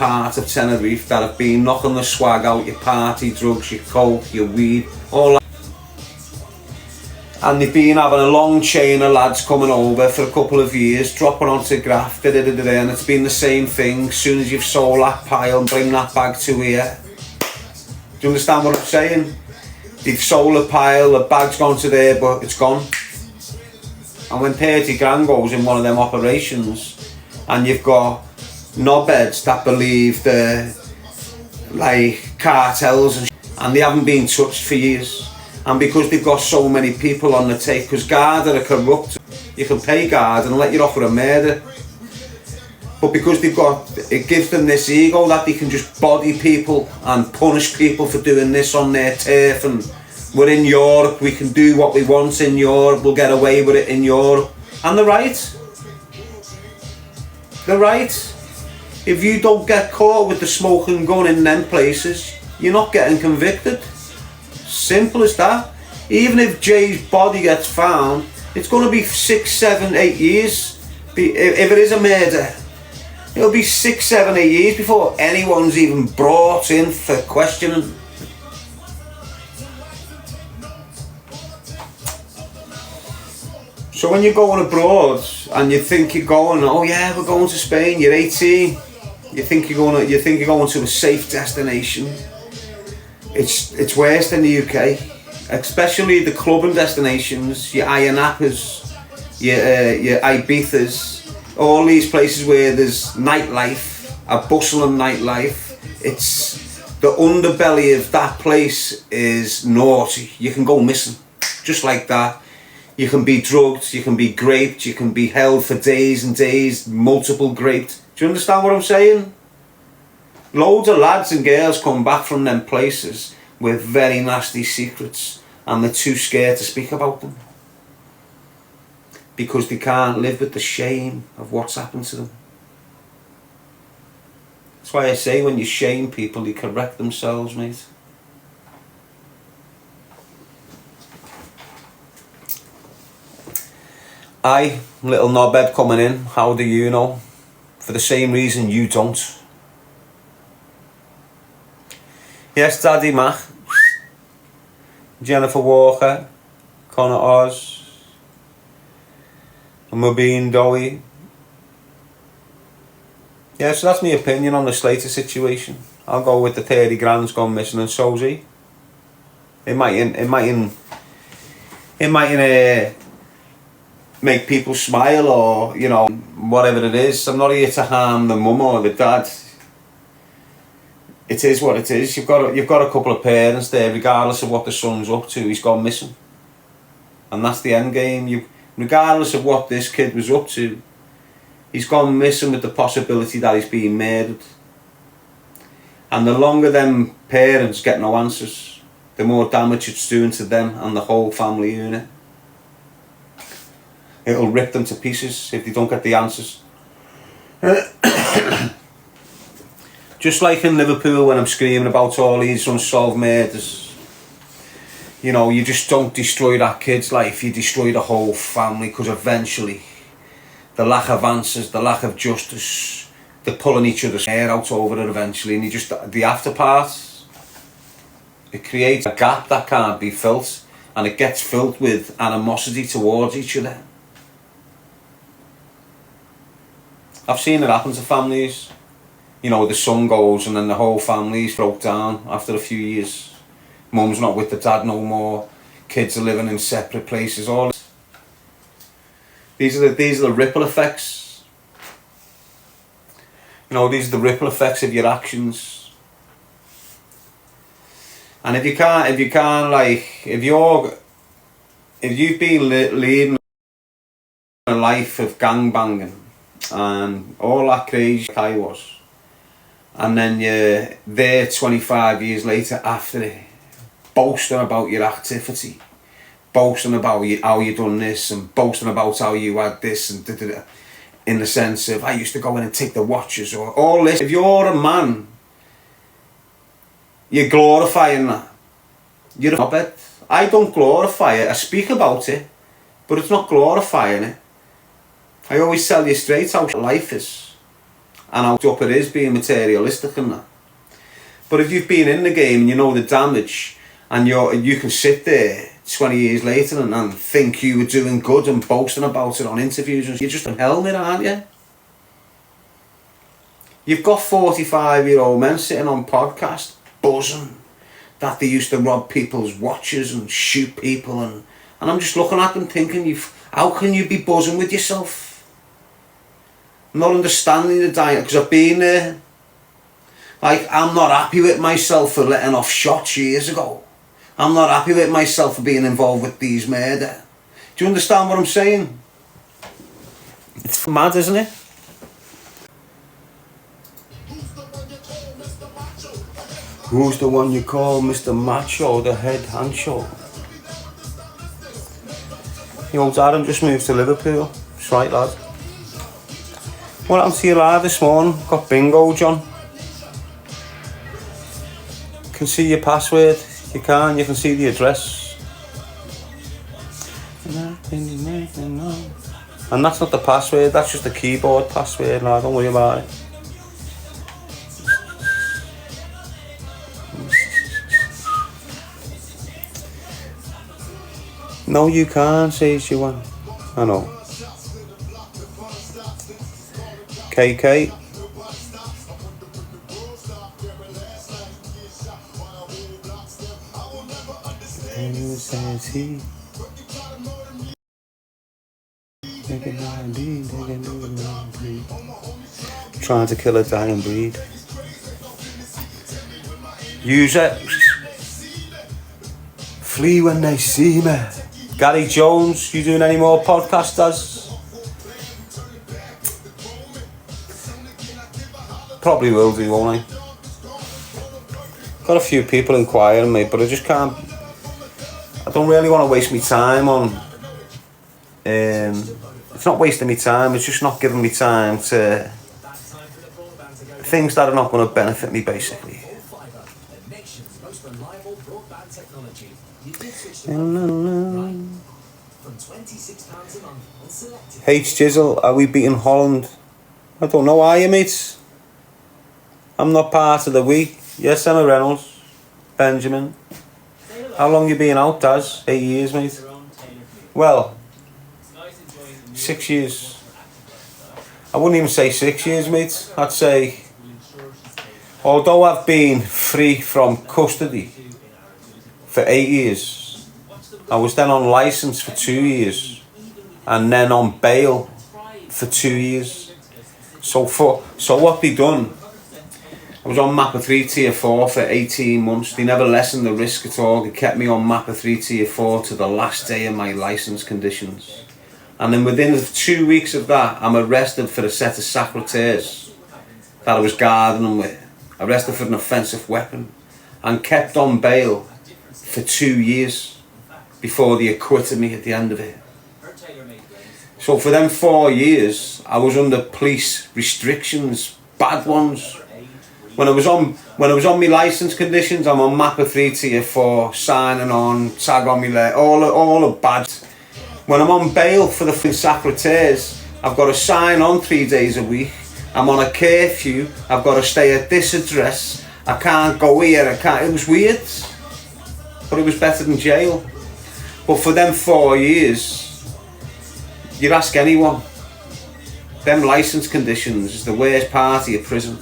part of Tenerife that have been knocking the swag out, your party drugs, your coke, your weed, all that. And they've been having a long chain of lads coming over for a couple of years, dropping onto Grafters, and it's been the same thing. As soon as you've sold that pile, bring that bag to here. Do you understand what I'm saying? They've sold a pile, the bag's gone to there, but it's gone. And when 30 grand goes in one of them operations, and you've got knobheads that believe the like cartels and they haven't been touched for years. And because they've got so many people on the take, because Garda are corrupt, you can pay Garda and let you off with a murder. But because they've got, it gives them this ego that they can just body people and punish people for doing this on their turf, and we're in Europe, we can do what we want in Europe, we'll get away with it in Europe. And they're right. They're right. If you don't get caught with the smoking gun in them places, you're not getting convicted. Simple as that. Even if Jay's body gets found, it's going to be 6, 7, 8 years. If it is a murder, it'll be 6, 7, 8 years before anyone's even brought in for questioning. So when you're going abroad and you think you're going, oh yeah, we're going to Spain, you're 18, you think you're going to a safe destination. It's worse than the UK, especially the clubbing destinations, your Ayanapas, your Ibizas, all these places where there's nightlife, a bustling nightlife. It's the underbelly of that place is naughty. You can go missing, just like that. You can be drugged, you can be raped, you can be held for days and days, multiple raped. Do you understand what I'm saying? Loads of lads and girls come back from them places with very nasty secrets, and they're too scared to speak about them because they can't live with the shame of what's happened to them. That's why I say when you shame people, they correct themselves, mate. I, little knobhead coming in, how do you know? For the same reason you don't. Yes, Daddy Mac, Jennifer Walker, Connor Oz, and Mubin Dowie. Yeah, so that's my opinion on the Slater situation. I'll go with the 30 grand's gone missing, and so's he. It might make people smile, or you know, whatever it is. I'm not here to harm the mum or the dad. It is what it is. You've got a couple of parents there, regardless of what the son's up to, he's gone missing, and that's the end game. Regardless of what this kid was up to, he's gone missing with the possibility that he's being murdered. And the longer them parents get no answers, the more damage it's doing to them and the whole family unit. It'll rip them to pieces if they don't get the answers. Just like in Liverpool when I'm screaming about all these unsolved murders. You know, you just don't destroy that kid's life, you destroy the whole family, because eventually the lack of answers, the lack of justice, they're pulling each other's hair out over it eventually, and the after part, it creates a gap that can't be filled, and it gets filled with animosity towards each other. I've seen it happen to families. You know, the son goes and then the whole family's broke down after a few years. Mum's not with the dad no more. Kids are living in separate places. All these are the ripple effects. You know, these are the ripple effects of your actions. And if you've been leading a life of gangbanging and all that crazy like I was, and then you're there 25 years later after it, boasting about your activity, boasting about how you done this, and boasting about how you had this, and in the sense of, I used to go in and take the watches, or all this. If you're a man, you're glorifying that. You're a knobhead. I don't glorify it, I speak about it, but it's not glorifying it. I always tell you straight how life is. and how up it is being materialistic and that. But if you've been in the game and you know the damage, and you can sit there 20 years later and think you were doing good and boasting about it on interviews, and you're just a helmet, aren't you? You've got 45-year-old men sitting on podcasts buzzing that they used to rob people's watches and shoot people, and I'm just looking at them thinking, how can you be buzzing with yourself? I'm not understanding the dynamic, because I've been there. Like, I'm not happy with myself for letting off shots years ago. I'm not happy with myself for being involved with these murder. Do you understand what I'm saying? It's mad, isn't it? Who's the one you call Mr. Macho, the head honcho? Your Darren just moved to Liverpool. That's right, lad. What happened to your lad this morning? Got bingo, John. Can see your password. You can see the address. And that's not the password, that's just the keyboard password, lad. Don't worry about it. No, you can't, says you one. I know. KK. Who says he? Trying to kill a dying breed. Use it. Flee when they see me. Gary Jones, you doing any more podcasters? Probably will do, won't I? Got a few people inquiring me, but I just can't. I don't really want to waste my time on. It's not wasting my time. It's just not giving me time to things that are not going to benefit me, basically. H Jizzle, are we beating Holland? I don't know, are you, mates? I'm not part of the week. Yes, Emma Reynolds. Benjamin. How long you been out, Daz? 8 years, mate. Well, 6 years. I wouldn't even say 6 years, mate. I'd say, although I've been free from custody for 8 years, I was then on licence for 2 years, and then on bail for 2 years. So what they done, I was on MAPA 3 Tier 4 for 18 months. They never lessened the risk at all. They kept me on MAPA 3 Tier 4 to the last day of my licence conditions. And then within 2 weeks of that, I'm arrested for a set of secretaires that I was guarding them with. Arrested for an offensive weapon. And kept on bail for 2 years before they acquitted me at the end of it. So for them 4 years, I was under police restrictions, bad ones. When I was on my licence conditions, I'm on MAPA 3 Tier 4, signing on, tag on my leg, all the bad. When I'm on bail for the secretaires, I've got to sign on 3 days a week. I'm on a curfew. I've got to stay at this address. I can't go here. It was weird, but it was better than jail. But for them 4 years, you'd ask anyone, them licence conditions is the worst part of your prison.